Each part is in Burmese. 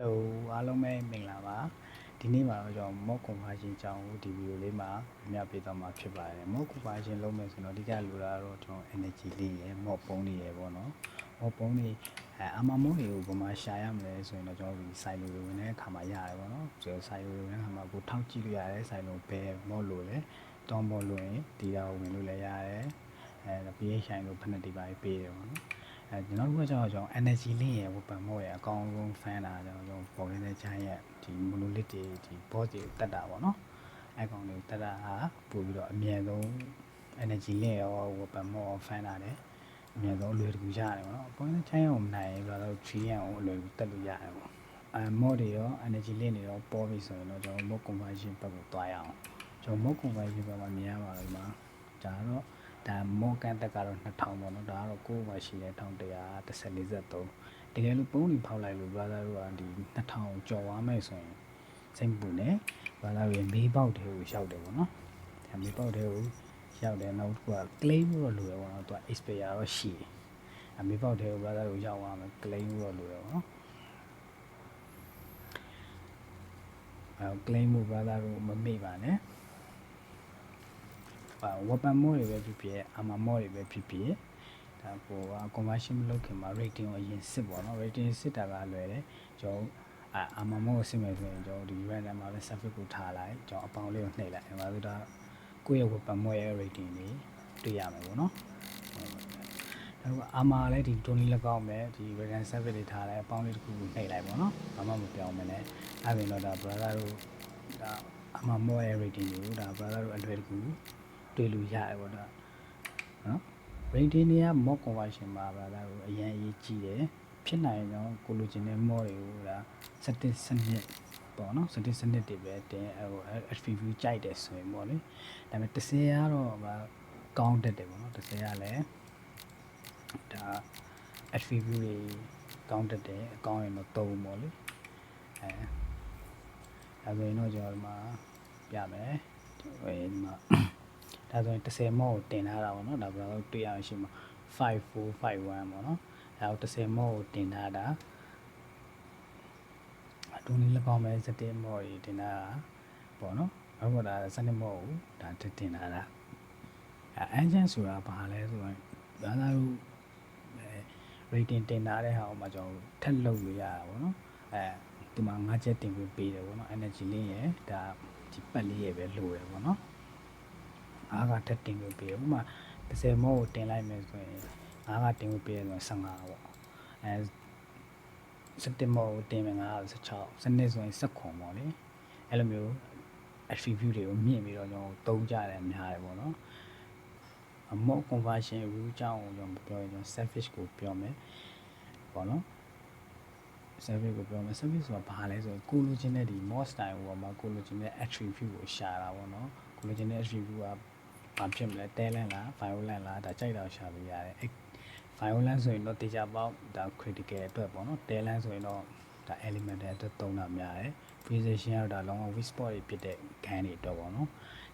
Hello အားလုံးပဲမင်္ဂလာပါဒီနေ့မှာတော့ကျွန်တော် mock conversion အကြောင်းကိုဒီဗီဒီယိုလေးမှာအများပေးသွားမှာဖြစ်ပါတယ် mock conversion လုပ်မယ်ဆိုတော့အဓိကလိုတာတော့ကျွန်တော် energy လေးရယ် mock ပုံးလေးရယ်ပေါ့နော် mock ပုံးလေးအမမုံတွေကိုဘယ်မှာရှာရမလဲဆိုရင်တော့ကျွန်တော်ဒီ site လိုဝင်တဲ့အခါမှာရတယ်ပေါ့နော်ဆိုတော့ site လိုဝင်တဲ့အခါမှာကိုထောက်ကြည့်လို့ရတယ် site လိုဘယ် mock လိုလဲတောင်း mock လိုရင်ဒီတာကိုဝင်လို့လည်းရတယ်PH ဆိုင်လိုဖက်နက်တွေပါပေးတယ်ပေါ့နော်ကျွန်တော်တို့ကကျွန်တော် energy လေးရယ် weapon mode ရယ်အကောင်းဆုံး fan တာကျွန်တော်ပေါ်ရင်းတဲ့ giant ရဲ့ဒီ monolith တွေဒီ boss တွေတက်တာပေါ့နော်အဲကောင်တွေတက်တာဟာပို့ပြီးတော့အမြဲဆုံး energy လေးရော weapon mode fan တာတယ်အမြဲဆုံးအလွယ်တကူရတယ်ပေါ့နော်ပေါ်ရင်းတဲ့ giant ကိုမနိုင်ဘူးတော့3 ရန်ကိုအလွယ်တက်လို့ရတယ်ပေါ့mode တွေရော energy လေးတွေရောပေါ်ပြီဆိုရင်တော့ကျွန်တော် mode conversion ဘက်ကိုတွားရအောင်ကျွန်တော် mode conversion ဘက်မှာမြင်ရပါလိမ့်မှာဒါတော့ဒါမောကန်တက်ကတော့2000ပေါ့နော်ဒါကတော့ကိုယ်မှာရှိတဲ့1143တကယ်လို့ပုံးပြီးဖောက်လိုက်လို့ brother တို့ကဒီ2000ကျော်သွားမယ်ဆိုရင်စိတ်ပူနေ brother တို့မေးပေါက်တွေကိုရောက်တယ်ပေါ့နော်ဒါမေးပေါက်တွေကိုရောက်တယ်နောက်တစ်ခုက claim လို့လိုရပေါ့နော်သူက expire တော့ရှိတယ်မေးပေါက်တွေကို brother တို့ရောက်သွားမယ် claim လို့လိုရပေါ့နော်claim လို့ brother တို့မမေ့ပါနဲ့weapon mode တွေပဲဖြစ်ဖြစ် armor mode တွေပဲဖြစ်ဖြစ်ဒါကို conversion မလုပ်ခင်မှာ rating ကိုအရင်စစ်ပေါ့နော် rating စစ်တာကလွယ်တယ်ကျွန်တော်armor mode ကိုစစ်မယ်ဆိုရင်ကျွန်တော်ဒီ random မှာပဲ surface ကိုထားလိုက်ကျွန်တော်အပေါင်းလေးကိုနှိပ်လိုက်အဲမှာဆိုတော့ကိုယ့်ရဲ့ weapon mode ရဲ့ rating တွေတွေ့ရမယ်ပေါ့နော်နောက် armor လည်းဒီ Tony လည်းကောင်းမယ်ဒီ random surface တွေထားလိုက်အပေါင်းလေးတစ်ခုကိုနှိပ်လိုက်ပေါ့နော်ဘာမှမပြောင်းမနဲ့အဲ့ပြင်တော့ဒါ brother တို့ဒါ armor mode ရဲ့ rating တွေကိုဒါ brother တို့အလွယ်တကူတွေ့လို့ရတယ်ပေါ့နော်rating တွေက mock conversion မှာပါလားအရင်အရေးကြီးတယ်ဖြစ်နိုင်တော့ကိုလိုချင်တဲ့ mod တွေကိုဒါစနစ်ပေါ့နော်စနစ်တွေပဲတင်ဟို attribute ကြိုက်တယ်ဆိုရင်ပေါ့လေဒါပေမဲ့30ကတော့ကောင်းတတ်တယ်ပေါ့နော်30ကလည်းဒါ attribute တွေကောင်းတတ်တယ်အကောင်းရင်တော့3ပေါ့လေဒါဆိုရင်တော့ကျွန်တော်ဒီမှာပြမယ်ဒီမှာဒါဆိုရင်30 mod ကိုတင်ထားတာပေါ့နော်ဒါဘယ်လိုတွေ့ရရှိမှာ5451ပေါ့နော်ဒါကို30 mod ကိုတင်ထားတာဒုနည်း၎င်းပဲ7 mod တွေတင်ထားတာပေါ့နော်အခုဒါ7 mod ကိုဒါတင်ထားတာengine ဆိုတာဘာလဲဆိုတော့ဘာသာလို့rating တင်ထားတဲ့ဟာကိုမှကျွန်တော်ထက်လုပ်လို့ရတာပေါ့နော်ဒီမှာ5ချက်တင်ပေးတယ်ပေါ့နော် energy လေးရယ်ဒါဒီပတ်လေးရယ်ပဲလိုတယ်ပေါ့နော်အားကတက်တင်ပေးဥပမာ30 mod ကိုတင်လိုက်မယ်ဆိုရင်အားကတင်ပေးရဆိုရင်15ပေါ့7 mod ကိုတင်မယ်16စနစ်ဆိုရင်19ပေါ့လေအဲ့လိုမျိုး attribute တွေကိုမြင့်ပြီးတော့ကျွန်တော်သုံးကြတယ်များတယ်ပေါ့နော် mod conversion rule အကြောင်းကိုကျွန်တော်ပြောရင်ကျွန်တော် service ကိုပြောမယ်ပေါ့နော် service ကိုပြောမယ် service ဆိုတာဘာလဲဆိုရင်ကိုလိုချင်တဲ့ဒီ mod style ကိုမှာကိုလိုချင်တဲ့ attribute ကိုရှာတာပေါ့နော်ကိုလိုချင်တဲ့ attribute ကဘာဖြစ်မလဲ talent လား violent လားဒါကြိုက်တာရှာလို့ရတယ် violent ဆိုရင်တော့တေချာပေါက်ဒါ critical အတွက်ပေါ့နော် talent ဆိုရင်တော့ဒါ elemental အတွက်သုံးတာများတယ် precision ကတော့ဒါလုံးဝ weak spot တွေဖြစ်တဲ့ gun တွေအတွက်ပေါ့နော်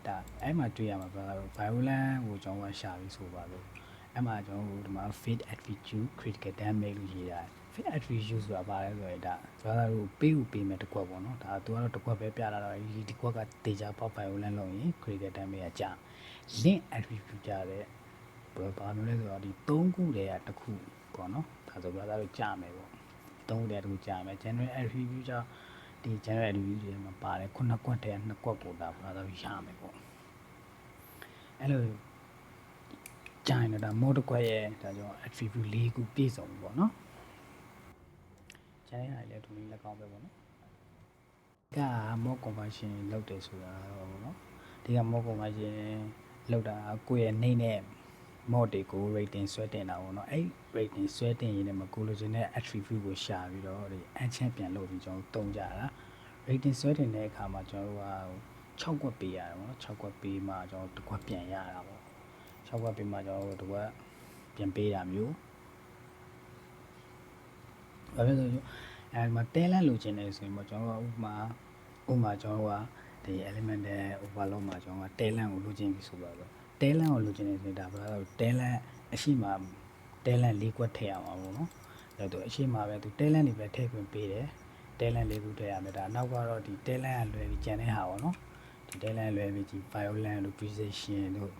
ဒါအဲ့မှာတွေ့ရမှာဘာလို့ violent ကိုကျွန်တော်ကရှာပြီးဆိုပါလို့အဲ့မှာကျွန်တော်ဒီမှာ fit attribute critical damage လို့ရေးရတယ် fit attribute ဆိုတာဘာလဲဆိုရင်ဒါကျွန်တော်တို့ပေးမယ်တစ်ခွက်ပေါ့နော်ဒါသူကတော့တစ်ခွက်ပဲပြလာတော့ဒီခွက်ကတေချာပေါက် violent လုပ်ရင် critical damage ကကြာ link attribute ကြတဲ့ဘာမျိုးလဲဆိုတော့ဒီ3ခုတည်းကတစ်ခုပေါ့နော်ဒါဆိုတော့ဒါတို့ကြာမယ်ပေါ့3ခုတည်းတစ်ခုကြာမယ် general attribute ကြောင့်ဒီ general attribute တွေမှာပါတယ်ခုနှစ်ကွက်တည်းနှစ်ကွက်ကိုဒါဘာသာရမယ်ပေါ့အဲ့လိုကြာရင်တော့ဒါ mode ကွက်ရဲ့ဒါကြောင့် attribute 4ခုပြည့်စုံပေါ့နော်ကျန်တဲ့ဟာလည်းဒီလိုလက်ကောင်းပဲပေါ့နော်က mode conversion လုပ်တယ်ဆိုတာတော့ပေါ့နော်ဒီက mode conversion လောက်တာကိုယ့်ရဲ့နှိမ့်တဲ့ mod တွေကို rating ဆွဲတင်တာပေါ့နော်အဲ့ rating ဆွဲတင်ရင်းနဲ့မကိုလိုချင်တဲ့ attribute ကိုရှာပြီးတော့ဒီ enchant ပြန်လုပ်ပြီးကျွန်တော်တုံးကြတာ rating ဆွဲတင်တဲ့အခါမှာကျွန်တော်တို့က6ကွက်ပေးရတယ်ပေါ့နော်6ကွက်ပေးမှကျွန်တော်တစ်ကွက်ပြန်ရတာပေါ့6ကွက်ပေးမှကျွန်တော်တို့တစ်ကွက်ပြန်ပေးတာမျိုးဘာဖြစ်လို့အဲ့မှာ talent လိုချင်တယ်ဆိုရင်ပေါ့ကျွန်တော်တို့ဥပမာကျွန်တော်တို့ကဒီ elemental overload မှာကျွန်တော်က talent ကိုလိုချင်ပြီဆိုတော့talent ကိုလိုချင်နေဆိုတာဘာလို့ talent အရှိမ talent ၄ကွက်ထည့်ရမှာပေါ့နော်အဲ့တော့အရှိမပဲသူ talent တွေပဲထည့်ခွင့်ပေးတယ် တဲလန်လေးခုထည့်ရမယ်ဒါနောက်ကတော့ဒီတဲလန်ကလွယ်ပြီးကျန်တဲ့ဟာပေါ့နော်ဒီတဲလန်လွယ်ပြီးဒီ violent တို့ precision တို့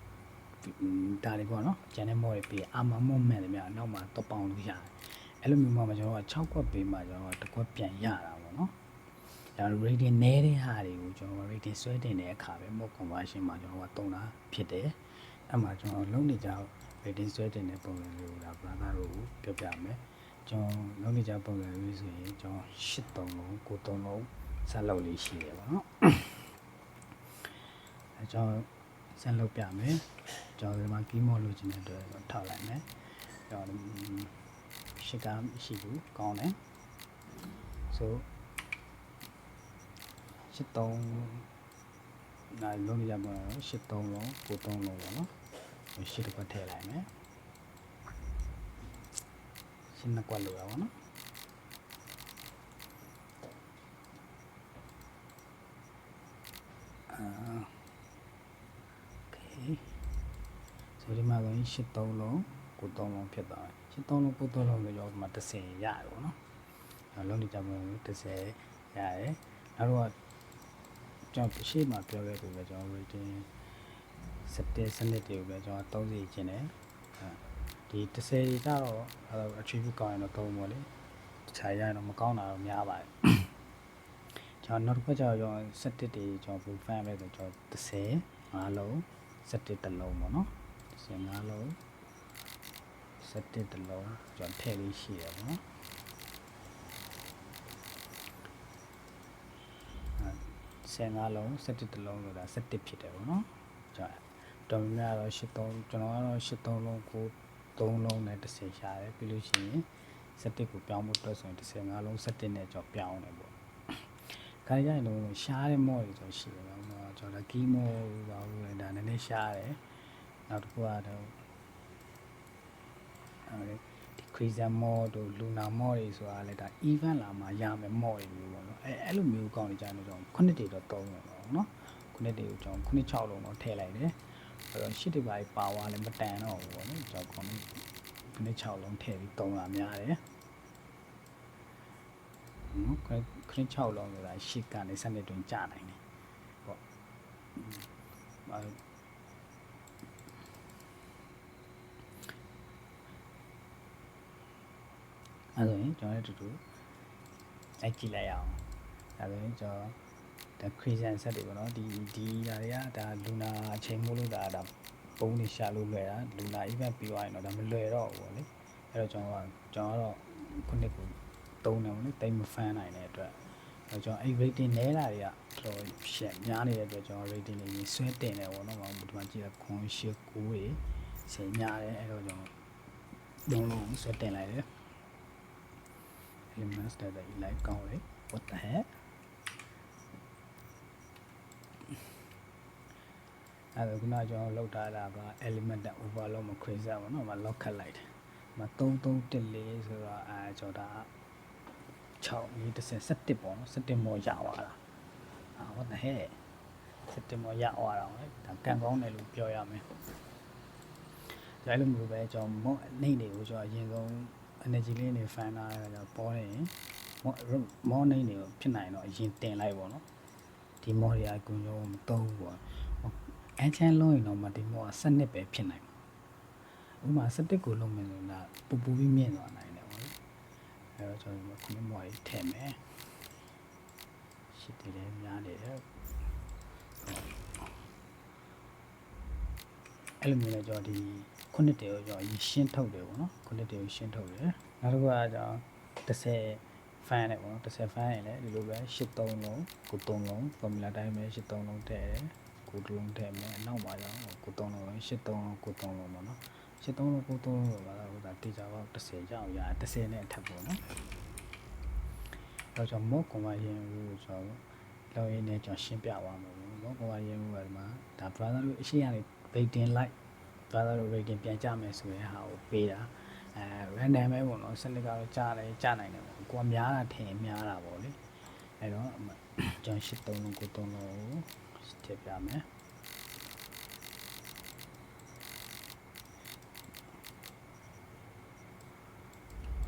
ဒါတွေပေါ့နော်ကျန်တဲ့ mod တွေပြီးအာမမော့မှန်တယ်များနောက်မှာတော့ပေါင်လို့ရတယ်အဲ့လိုမျိုးမှကျွန်တော်က6ခွက်ပေးမှကျွန်တော်တစ်ခွက်ပြန်ရတာပေါ့နော်ဒါ rating နည်းတဲ့ဟာတွေကိုကျွန်တော် rating ဆွဲတင်တဲ့အခါပဲ mod conversion မှာကျွန်တော်ကတုံးတာဖြစ်တယ်အဲ့မှာကျွန်တော်လုံးနေကြ rating ဆွဲတင်တဲ့ပုံစံမျိုးကိုဒါ brother တို့ပြောပြမယ်ကျွန်တော်လုံးနေကြပုံစံမျိုးဆိုရင်ကျွန်တော်8 3လုံး9 3လုံးဆက်လုပ်လေးရှိတယ်ပေါ့နော်အဲကျွန်တော်ဆက်လုပ်ပြမယ်ကျွန်တော်ဒီမှာ key mode လို့ချင်တဲ့အတွက်ထောက်လိုက်မယ်ကျွန်တော်ရှစ်ကရှိဘူးကောင်းတယ်ဆို83နိုင်လုံးရပါတော့83လုံး93လုံးပေါ့နော်ရှစ်တစ်ခွက်ထည့်လိုက်မယ်ရှင်းနှစ်ခွက်လိုရပါတော့ဆိုဒီမှာဆိုရင်83လုံး93လုံးဖြစ်သွားတယ်83လုံး93လုံးဆိုတော့ဒီမှာ10ရတယ်ပေါ့နော်လုံးနေကြမှာ10ရတယ်နောက်တော့ကျွန်တော်ရှေ့မှာပြောခဲ့သူပဲကျွန်တော် rating 7စနစ်တွေကိုပဲကျွန်တော်30ကျင်တယ်ဒီ10တွေကတော့ attribute ကောင်းရင်တော့သုံးပါလေတခြားရရင်တော့မကောင်းတာတော့များပါတယ်ကျွန်တော်နောက်တစ်ခါကျတော့17တွေကျွန်တော် profile ပဲဆိုကျွန်တော်10 5လုံး17တစ်လုံးပေါ့နော်15လုံး17တစ်လုံးကျွန်တော်ထည့်လေးရှိရပါတော့15လုံး17တစ်လုံးဆိုတာ17ဖြစ်တယ်ပေါ့နော်ကျွန်တော်တော်များတော့83ကျွန်တော်ကတော့83လုံးကို3လုံးနဲ့10ရှာတယ်ပြီးလို့ရှိရင်17ကိုပြောင်းဖို့အတွက်ဆိုရင်15လုံး17နဲ့ကျွန်တော်ပြောင်းတယ်ပေါ့ခါရရင်တော့ရှားတဲ့ mod တွေကျွန်တော်ရှိတယ်ပေါ့နော်ကျွန်တော် key mod ပါဘူးလေဒါနည်းနည်းရှားတယ်နောက်တစ်ခုကတော့ဒီ crescent mod တို့ lunar mod တွေဆိုတာလည်းဒါ event လာမှရမယ် mod တွေမျိုးပေါ့နော်အဲ့လိုမျိုးကောင်းနေကြတယ်ကျွန်တော်ခုနှစ်တွေတော့သုံးတယ်ပေါ့နော်ခုနှစ်တွေကိုကျွန်တော်ခုနှစ်6လုံးတော့ထည့်လိုက်တယ်အဲ့တော့8တွေပါပါဝါလည်းမတန်တော့ဘူးပေါ့နော်ကျွန်တော်ခုနှစ်6လုံးထည့်ပြီးသုံးတာများတယ်နော်ခုနှစ်6လုံးဆိုတာ8ကနေစနစ်တွင်ကြာနိုင်တယ်ပေါ့အဲ့ဆိုရင်ကျွန်တော်တို့တူတူလိုက်ကြည့်လိုက်အောင်အဲ့ဆိုရင်ကျွန်တော်ဒါ crescent set တွေပေါ့နော်ဒီဓာတွေကဒါ lunar အချိန်မို့လို့ဒါပုံနေရှာလို့လွယ်တာ lunar event ပြီးသွားရင်တော့ဒါမလွယ်တော့ဘူးပေါ့လေအဲ့တော့ကျွန်တော်ကတော့ခုနှစ်ကိုသုံးတယ်ပေါ့လေတိတ်မဖမ်းနိုင်တဲ့အတွက်အဲ့ကျွန်တော်အဲ့ rating နဲတာတွေကတော်ရှက်များနေတဲ့အတွက်ကျွန်တော် rating လေးဆွဲတင်တယ်ပေါ့နော်ဒီမှာကြည့်ရခွန်8 9တွေဆင်များတယ်အဲ့တော့ကျွန်တော်လုံးဆွဲတင်လိုက်တယ်elements that the elite count right what the heck အဲ့ဒါကကျွန်တော်လောက်ထားတာက element overload မှာ crazy ပေါ့နော်မ lock ခတ်လိုက်တယ်မ3314ဆိုတော့ကျွန်တော်ဒါ6လေး17ပေါ့နော်17မော်ရသွားတာwhat the heck 17မော်ရသွားတာလေဒါကန်ကောင်းတယ်လို့ပြောရမယ်ဒါအဲ့လိုမျိုးပဲကျွန်တော်မော်နေတွေကိုကျွန်တော်အရင်ဆုံး energy လေးနေ fan လာတာကြောင့်ပေါ်နေရင်မော်နေနေကိုဖြစ်နိုင်တော့အရင်တင်လိုက်ပေါ့နော်ဒီမော်တွေအကုန်လုံးမသုံးဘူးပေါ့အန်ချန်လုံးရင်တော့မဒီမော်က7ပဲဖြစ်နိုင်ဥပမာ17ကိုလုံးမယ်ဆိုတော့ပူပူပြီးမြင့်သွားနိုင်တယ်ပေါ့လေအဲတော့ကျွန်တော်ခုနမော်ကြီးထည့်မယ်ရှစ်တည်းလည်းများနေတယ်အဲ့လိုမျိုးလည်းကျွန်တော်ဒီခုနှစ်တည်းကိုကျွန်တော်ရှင်းထုတ်တယ်ပေါ့နော်ခုနှစ်တည်းကိုရှင်းထုတ်တယ်နောက်တစ်ခုကကျွန်တော်10 fan နဲ့ပေါ့နော်10 fan ရင်လည်းဒီလိုပဲ83လုံးကို3လုံး formula တိုင်းပဲ83လုံးထည့်တယ်ကို3လုံးထည့်မယ်နောက်မှာကျွန်တော်ကို3လုံး83လုံးကို3လုံးပေါ့နော်83လုံးကို3လုံးဆိုတာဒါတေချာပေါက်10ကြောင်ရ10နဲ့အထက်ပေါ့နော်တော့ကျွန်တော် mod conversion ကိုကျွန်တော်လောက်ရင်းနဲ့ကျွန်တော်ရှင်းပြသွားမှာပေါ့ mod conversion ကိုဒီမှာဒါ browser လို့အရှိရနေ rating like browser လို့ rating ပြန်ကြမယ်ဆိုရင်ဟာကိုပေးတာrandom ပဲပေါ့နော်စနစ်ကတော့ကြားနိုင်တယ်ပေါ့ကိုကများတာထင်များတာပေါ့လေအဲ့တော့ကျွန်တော်83လုံးကို3လုံးထည့်ပြမယ်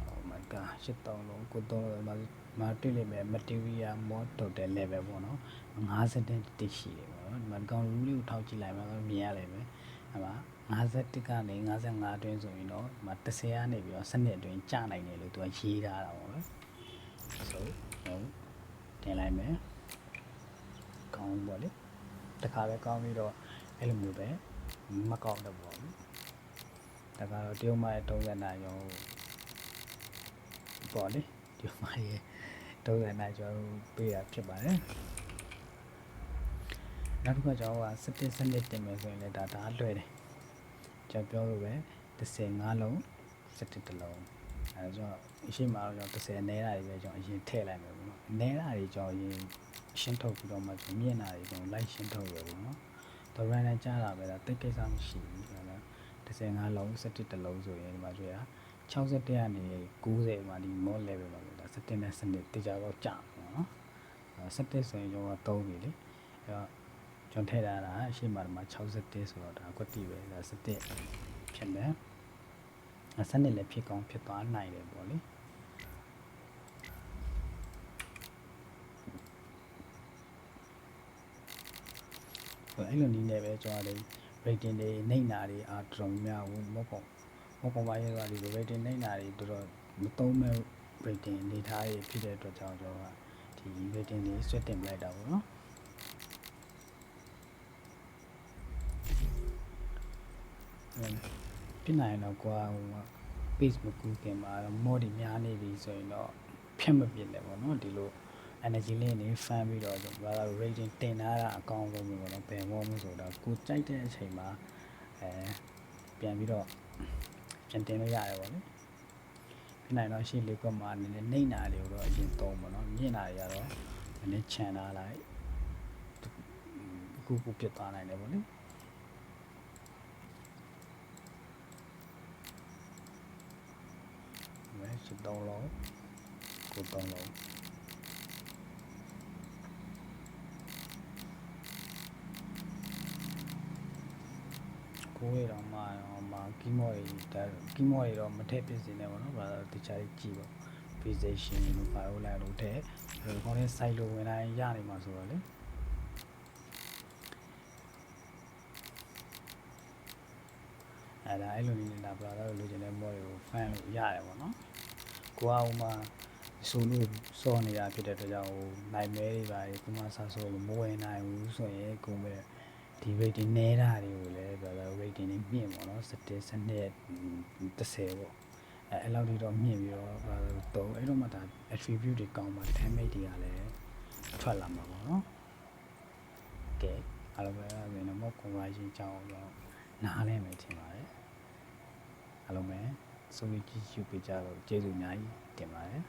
oh my god 83လုံးကို3လုံးမှာတွေ့လိမ့်မယ် material more total level ပေါ့နော်50တိရှိတယ်ပေါ့နော်ဒီမှာကောင် rule လေးကိုထောက်ကြည့်လိုက်မှမြင်ရလိမ့်မယ်အဲ့မှာ51ကနေ55အတွင်းဆိုရင်တော့ဒီမှာ10ကနေပြီးတော့စနစ်အတွင်းကျနိုင်တယ်လို့သူကရေးထားတာပေါ့နော်ဆိုတော့တင်လိုက်မယ်ကောင်းပေါ့လေတခါပဲကောင်းပြီးတော့အဲ့လိုမျိုးပဲမကောင်းတော့ပေါ့ဒါကတော့တရုတ်မရဲ့30နာရီရောပေါ့လေတရုတ်မရဲ့30နာရီကျော်ပေးတာဖြစ်ပါတယ်နောက်တစ်ခါကျွန်တော်က17စနစ်တင်မယ်ဆိုရင်လည်းဒါလွယ်တယ်ကျွန်တော်ပြောလို့ပဲ15လုံး17တလုံးအဲဒါကျွန်တော်အရှိမတော့ကျွန်တော်30နဲတာတွေပဲကျွန်တော်အရင်ထည့်လိုက်မယ်ပေါ့နော်နဲတာတွေကျွန်တော်အရင်ရှင်းထုတ်ပြီးတော့မှကျွန်တော်မြင်တာတွေကျွန်တော်လိုက်ရှင်းထုတ်ရပေါ့နော်တော့ run နဲ့ကြားတာပဲဒါတိတ်ကိစ္စမရှိဘူးကျွန်တော်15လုံး17တလုံးဆိုရင်ဒီမှာတွေ့ရ61ကနေ90မှာဒီ mod level မှာဒါ17နဲ့စနစ်တေချာတော့ကြာပေါ့နော်17ဆိုရင်ကျွန်တော်3ပြီလေအဲတော့ကျွန်တော်ထည့်ထားတာအရှိမတော့61ဆိုတော့ဒါကွက်တီပဲဒါ17ဖြစ်မယ်စနစ်လည်းဖြစ်ကောင်းဖြစ်သွားနိုင်တယ်ပေါ့လေအဲ့လိုနည်းနဲ့ပဲကျွန်တော်တို့ rating တွေနှိမ့်တာတွေအားတော်များဘူးမဟုတ်ပါရဲ့ဆိုတာဒီ rating နှိမ့်တာတွေတော်တော်မသုံးမဲ့ rating အနေထားတွေဖြစ်တဲ့အတွက်ကြောင့်ကျွန်တော်ကဒီ rating တွေဆွဲတင်လိုက်တာပေါ့နော်ပြနိုင်တော့ကွာဟို page မကူးခင်မှာ mod တွေများနေပြီဆိုရင်တော့ဖြတ်မပြစ်နဲ့ပေါ့နော်ဒီလို energy လေးနေ fan ပြီးတော့ကျွန်တော်က rating တင်ထားတာအကောင်းဆုံးပဲပေါ့နော်ဘယ်မောမျိုးဆိုတော့ကိုကြိုက်တဲ့အချိန်မှာပြန်ပြီးတော့ပြန်တင်လို့ရတယ်ပေါ့လေပြနိုင်တော့ရှေ့လေးကွက်မှာနည်းနည်းနှိမ့်တာလေးကိုတော့အရင်သုံးပေါ့နော်မြင့်တာတွေကတော့နည်းနည်းချန်ထားလိုက်အခုပြတ်သွားနိုင်တယ်ပေါ့လေ3လုံးကို3လုံးကိုရတော့မှာကီးမော့တွေတော့မထည့်ပြစ်စင်နေပါတော့ဘာလို့တခြားကြည့်ပေါ့ precision လို့ပါလို့လိုက်လို့တဲ့ခေါင်းထဲ site လို့ဝင်တိုင်းရနေမှာဆိုတော့လေအဲ့လိုနည်းနဲ့ဒါလိုချင်တဲ့ mod တွေကို fan လို့ရတယ်ပေါ့နော်ကိုကဟိုမှာဆိုလို့စောနေတာဖြစ်တဲ့အတွက်ကြောင့်ဟိုနိုင်မဲတွေပါကိုမဆာဆိုလို့မဝင်နိုင်ဘူးဆိုရင်ကိုပဲဒီ rating နဲတာတွေကိုလည်းဘာလို့ rating တွေမြင့်ပေါ့နော်17 12 10ပေါ့အဲ့လောက်တွေတော့မြင့်ပြီးတော့ဘာလို့တော့အဲ့တော့မှဒါ attribute တွေကောင်းမှ damage တွေကလည်းထွက်လာမှာပေါ့နော်ကဲအဲ့လိုပဲဆိုရင်တော့ mod conversion ကြောင်းတော့နားလဲမယ်ထင်ပါတယ်အားလုံးပဲဆုံးဖြတ်ကြည့်ပေးကြတော့ကျေးဇူးအများကြီးတင်ပါတယ်